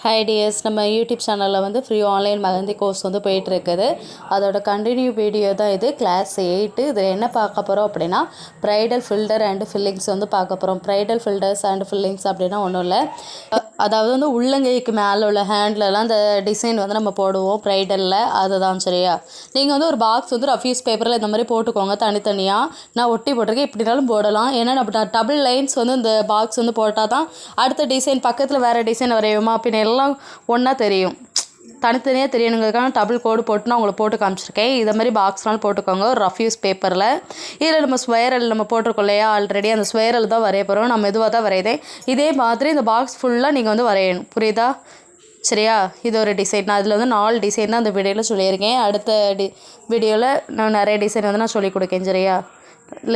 Hi tears, நம்ம YouTube சேனலில் வந்து ஃப்ரீ ஆன்லைன் மெஹந்தி கோர்ஸ் வந்து போயிட்டுருக்குது. அதோட கண்டினியூ வீடியோ தான் இது. கிளாஸ் 8. இதில் என்ன பார்க்க போகிறோம் அப்படின்னா, ப்ரைடல் ஃபில்டர் அண்ட் ஃபில்லிங்ஸ் வந்து பார்க்க போகிறோம். ப்ரைடல் ஃபில்டர்ஸ் அண்ட் ஃபில்லிங்ஸ் அப்படின்னா ஒன்றும் இல்லை, அதாவது வந்து உள்ளங்கைக்கு மேலே உள்ள ஹேண்ட்லலாம் அந்த டிசைன் வந்து நம்ம போடுவோம் ப்ரைடலில், அதுதான். சரியா? நீங்கள் வந்து ஒரு பாக்ஸ் வந்து ரஃப்யூஸ் பேப்பரில் இந்த மாதிரி போட்டுக்கோங்க தனித்தனியாக. நான் ஒட்டி போட்டிருக்கேன், எப்படினாலும் போடலாம். ஏன்னா நம்ம டபுள் லைன்ஸ் வந்து இந்த பாக்ஸ் வந்து போட்டால் தான் அடுத்த டிசைன் பக்கத்தில் வேறு டிசைன் வரையுமா பின்ன எல்லாம் ஒன்றா தெரியும். தனித்தனியாக தெரியணுங்கிறதுக்காக டபுள் கோடு போட்டு நான் உங்களுக்கு போட்டு காமிச்சிருக்கேன். இதை மாதிரி பாக்ஸ்னாலும் போட்டுக்கோங்க ஒரு ரஃப்யூஸ் பேப்பரில். இதில் நம்ம ஸ்வைரல் நம்ம போட்டிருக்கோம் இல்லையா, ஆல்ரெடி அந்த ஸ்வைரல் தான் வரைய போகிறோம். நம்ம மெதுவாக தான் வரையுதேன். இதே மாதிரி இந்த பாக்ஸ் ஃபுல்லாக நீங்கள் வந்து வரையணும். புரியுதா? சரியா? இது ஒரு டிசைன். நான் அதில் வந்து 4 டிசைன் தான் அந்த வீடியோவில் சொல்லியிருக்கேன். அடுத்த வீடியோவில் நான் நிறைய டிசைன் வந்து நான் சொல்லிக் கொடுக்கேன். சரியா?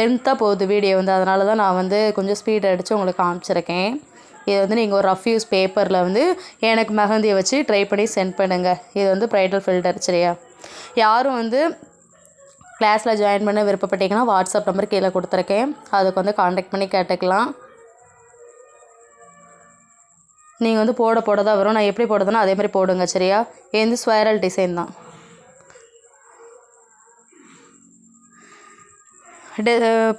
லென்த்தாக போகுது வீடியோ வந்து, அதனால தான் நான் வந்து கொஞ்சம் ஸ்பீட் அடித்து உங்களுக்கு காமிச்சிருக்கேன். இது வந்து நீங்கள் ஒரு ரஃப்யூஸ் பேப்பரில் வந்து எனக்கு மெஹந்தியை வச்சு ட்ரை பண்ணி சென்ட் பண்ணுங்கள். இது வந்து ப்ரைடல் ஃபில்டர். சரியா? யாரும் வந்து கிளாஸில் ஜாயின் பண்ண விருப்பப்பட்டீங்கன்னா வாட்ஸ்அப் நம்பர் கீழே கொடுத்துருக்கேன், அதுக்கு வந்து காண்டாக்ட் பண்ணி கேட்டுக்கலாம். நீங்கள் வந்து போட தான் வரும். நான் எப்படி போடுறதுன்னா அதே மாதிரி போடுங்க. சரியா? இது வந்து ஸ்வைரல் டிசைன் தான்.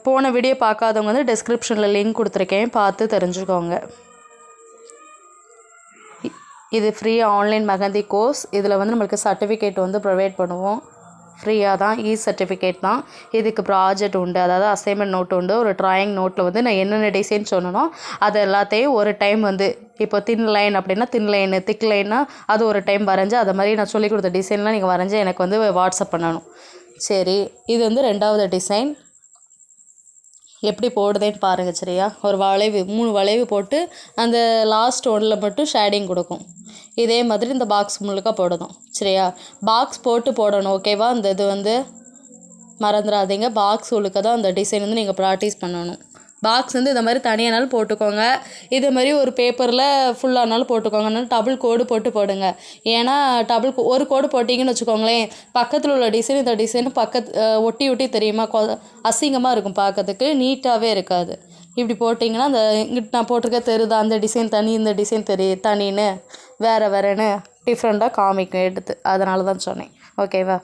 போன வீடியோ பார்க்காதவங்க வந்து டிஸ்கிரிப்ஷனில் லிங்க் கொடுத்துருக்கேன், பார்த்து தெரிஞ்சுக்கோங்க. இது ஃப்ரீ ஆன்லைன் மெஹந்தி கோர்ஸ். இதில் வந்து நம்மளுக்கு சர்டிஃபிகேட் வந்து ப்ரொவைட் பண்ணுவோம். ஃப்ரீயாக தான், சர்டிஃபிகேட் தான். இதுக்கு ப்ராஜெக்ட் உண்டு, அதாவது அசைன்மெண்ட் நோட் உண்டு. ஒரு ட்ராயிங் நோட்டில் வந்து நான் என்னென்ன டிசைன் சொன்னனோ அது எல்லாத்தையும் ஒரு டைம் வந்து, இப்போ தின் லைன் அப்படின்னா தின் லைனு, திக் லைன்னா அது ஒரு டைம் வரைஞ்சி, அதை மாதிரி நான் சொல்லிக் கொடுத்த டிசைன்லாம் நீங்கள் வரைஞ்சி எனக்கு வந்து வாட்ஸ்அப் பண்ணணும். சரி, இது வந்து 2வது டிசைன். எப்படி போடுதேன்னு பாருங்கள். சரியா? ஒரு வளைவு 3 வளைவு போட்டு அந்த லாஸ்ட் ஒன்றில் மட்டும் ஷேடிங் கொடுக்கும். இதே மாதிரி இந்த பாக்ஸ் முழுக்க போடணும். சரியா? பாக்ஸ் போட்டு போடணும். ஓகேவா? இந்த இது வந்து மறந்துடாதீங்க, பாக்ஸ் முழுக்க தான் அந்த டிசைன் வந்து நீங்கள் ப்ராக்டிஸ் பண்ணணும். பாக்ஸ் வந்து இந்த மாதிரி தனியானாலும் போட்டுக்கோங்க, இது மாதிரி ஒரு பேப்பரில் ஃபுல்லானாலும் போட்டுக்கோங்க. அதனால டபுள் கோடு போடுங்க. ஏன்னா ஒரு கோடு போட்டிங்கன்னு வச்சுக்கோங்களேன், பக்கத்தில் உள்ள டிசைன் இந்த டிசைன் ஒட்டி தெரியுமா, அசிங்கமாக இருக்கும், பார்க்கறதுக்கு நீட்டாகவே இருக்காது. இப்படி போட்டிங்கன்னா அந்த இங்கிட்ட நான் போட்டிருக்க தெரியுது, அந்த டிசைன் தனி, இந்த டிசைன் தனின்னு வேறுன்னு டிஃப்ரெண்ட்டாக காமிக்கும் எடுத்து. அதனால தான் சொன்னேன். ஓகேவா?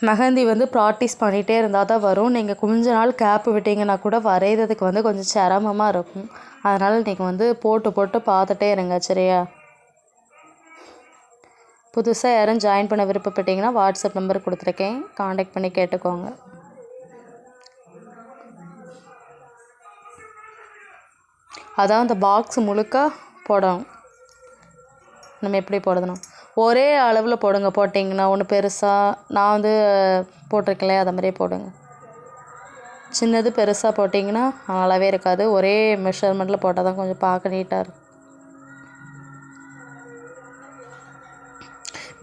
மெஹந்தி வந்து ப்ராக்டிஸ் பண்ணிகிட்டே இருந்தால் தான் வரும். நீங்கள் கொஞ்ச நாள் கேப்பு விட்டிங்கன்னா கூட வரைகிறதுக்கு வந்து கொஞ்சம் சிரமமாக இருக்கும். அதனால் நீங்கள் வந்து போட்டு பார்த்துட்டே இருங்க. சரியா? புதுசாக யாரும் ஜாயின் பண்ண விருப்பப்பட்டீங்கன்னா வாட்ஸ்அப் நம்பர் கொடுத்துருக்கேன், காண்டாக்ட் பண்ணி கேட்டுக்கோங்க. அதான் அந்த பாக்ஸ் முழுக்க போடணும். நம்ம எப்படி போடணும், ஒரே அளவில் போடுங்க. போட்டிங்கன்னா ஒன்று பெருசாக நான் வந்து போட்டிருக்கேன் அதை மாதிரியே போடுங்க. சின்னது பெருசாக போட்டிங்கன்னா நல்லாவே இருக்காது. ஒரே மெஷர்மெண்ட்டில் போட்டால் தான் கொஞ்சம் பார்க்க நீட்டாக இருக்கும்.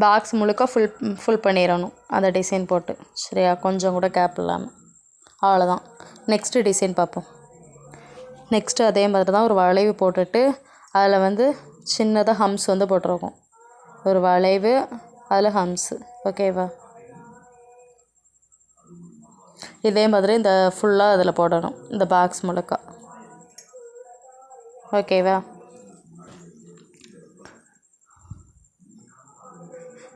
பாக்ஸ் முழுக்க ஃபுல் பண்ணிடணும் அந்த டிசைன் போட்டு. சரியா? கொஞ்சம் கூட கேப் இல்லாமல். அவ்வளோதான். நெக்ஸ்ட்டு டிசைன் பார்ப்போம். நெக்ஸ்ட்டு அதே மாதிரி தான் ஒரு வளைவு போட்டுட்டு அதில் வந்து சின்னதாக ஹம்ஸ் வந்து போட்டிருக்கோம். ஒரு வளைவு, அதில் ஹம்ஸு. ஓகேவா? இதே மாதிரி இந்த ஃபுல்லாக அதில் போடணும், இந்த பாக்ஸ் முழுக்க. ஓகேவா?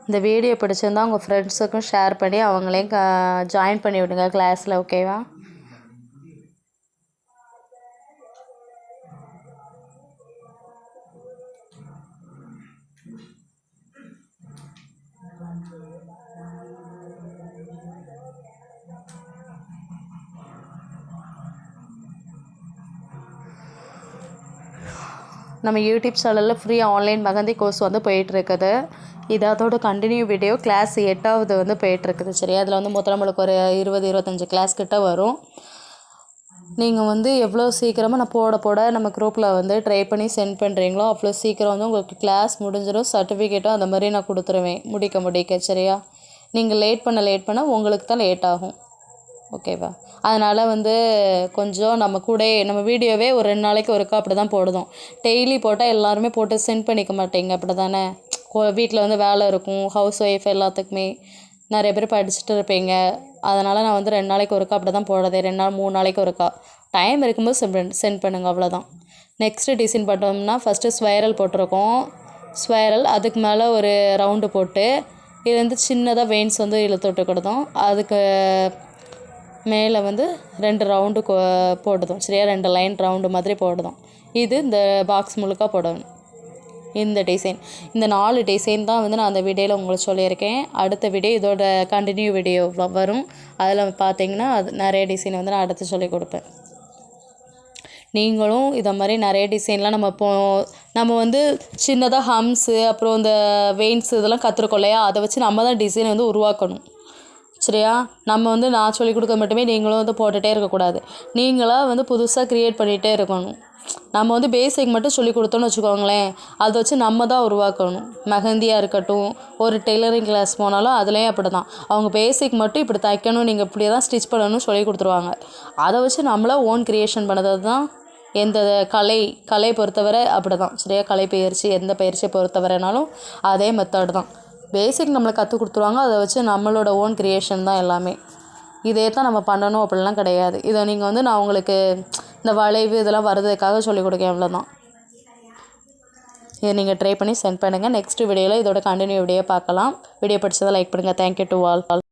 இந்த வீடியோ பிடிச்சிருந்தால் உங்கள் ஃப்ரெண்ட்ஸுக்கும் ஷேர் பண்ணி அவங்களையும் ஜாயின் பண்ணி விடுங்க கிளாஸில். ஓகேவா? நம்ம யூடியூப் சேனலில் ஃப்ரீ ஆன்லைன் மெஹந்தி கோர்ஸ் வந்து போயிட்டுருக்குது. இது அதோட கண்டினியூ வீடியோ. கிளாஸ் 8வது வந்து போயிட்டுருக்குது. சரியா? அதில் வந்து மொத்தம் நம்மளுக்கு ஒரு 20-25 கிளாஸ் கிட்ட வரும். நீங்கள் வந்து எவ்வளோ சீக்கிரமாக நான் போட நம்ம குரூப்பில் வந்து ட்ரை பண்ணி சென்ட் பண்ணுறீங்களோ அவ்வளோ சீக்கிரம் வந்து உங்களுக்கு கிளாஸ் முடிஞ்சிடும். சர்டிஃபிகேட்டும் அந்த மாதிரி நான் கொடுத்துருவேன் முடிக்க. சரியா? நீங்கள் லேட் பண்ண உங்களுக்கு தான் லேட் ஆகும். ஓகேவா? அதனால் வந்து கொஞ்சம் நம்ம வீடியோவே ஒரு 2 நாளைக்கு ஒருக்கா அப்படி தான் போடுதோம். டெய்லி போட்டால் எல்லாருமே போட்டு சென்ட் பண்ணிக்க மாட்டேங்க, அப்படி தானே? வீட்டில் வந்து வேலை இருக்கும், ஹவுஸ் ஒய்ஃப் எல்லாத்துக்குமே நிறைய பேர் படிச்சுட்டு இருப்பீங்க. அதனால் நான் வந்து 2 நாளைக்கு ஒருக்கா அப்படி தான் போடுறதே. 2 நாள் 3 நாளைக்கு ஒருக்கா டைம் இருக்கும்போது சென்ட் பண்ணுங்கள், அவ்வளோதான். நெக்ஸ்ட்டு டிசைன் பார்த்தோம்னா ஃபஸ்ட்டு ஸ்வைரல் போட்டிருக்கோம். ஸ்வைரல் அதுக்கு மேலே ஒரு ரவுண்டு போட்டு இது வந்து சின்னதாக வெயின்ஸ் வந்து இழுத்து விட்டுக்கிடுதோம். அதுக்கு மேலே வந்து 2 ரவுண்டு போடுதோம். சரியா 2 லைன் ரவுண்டு மாதிரி போடுதோம். இது இந்த பாக்ஸ் முழுக்க போடணும். இந்த டிசைன், இந்த 4 டிசைன் தான் வந்து நான் அந்த வீடியோவில் உங்களுக்கு சொல்லியிருக்கேன். அடுத்த வீடியோ இதோட கண்டினியூ வீடியோ வரும். அதில் பார்த்தீங்கன்னா அது நிறைய டிசைன் வந்து நான் அடுத்து சொல்லிக் கொடுப்பேன். நீங்களும் இதை மாதிரி நிறைய டிசைன்லாம் நம்ம வந்து சின்னதாக ஹம்ஸு அப்புறம் இந்த வெயின்ஸ் இதெல்லாம் கற்றுருக்கோம் இல்லையா, அதை வச்சு நம்ம தான் டிசைன் வந்து உருவாக்கணும். சரியா, நம்ம வந்து நான் சொல்லிக் கொடுக்க மட்டுமே நீங்களும் வந்து போட்டுகிட்டே இருக்கக்கூடாது. நீங்களாக வந்து புதுசாக க்ரியேட் பண்ணிகிட்டே இருக்கணும். நம்ம வந்து பேசிக் மட்டும் சொல்லி கொடுத்தோன்னு வச்சுக்கோங்களேன், அதை வச்சு நம்ம தான் உருவாக்கணும். மெஹந்தியாக இருக்கட்டும், ஒரு டெய்லரிங் கிளாஸ் போனாலும் அதுலேயும் அப்படி தான். அவங்க பேசிக் மட்டும் இப்படி தைக்கணும், நீங்கள் இப்படி தான் ஸ்டிச் பண்ணணும்னு சொல்லி கொடுத்துருவாங்க. அதை வச்சு நம்மளாக ஓன் க்ரியேஷன் பண்ணது தான் எந்த கலை பொறுத்தவரை அப்படி தான். சரியா, கலை பயிற்சி எந்த பயிற்சியை பொறுத்தவரைனாலும் அதே மெத்தட் தான். பேசிக் நம்மளை கற்றுக் கொடுத்துருவாங்க, அதை வச்சு நம்மளோட ஓன் க்ரியேஷன் தான் எல்லாமே. இதே தான் நம்ம பண்ணணும் அப்படிலாம் கிடையாது. இதை நீங்கள் வந்து நான் உங்களுக்கு இந்த வளைவு இதெல்லாம் வர்றதுக்காக சொல்லிக் கொடுக்கேன், அவ்வளோதான். இதை நீங்கள் ட்ரை பண்ணி சென்ட் பண்ணுங்கள். நெக்ஸ்ட் வீடியோவில் இதோட கண்டினியூ வீடியோ பார்க்கலாம். வீடியோ பிடிச்சதை லைக் பண்ணுங்கள். Thank you to all.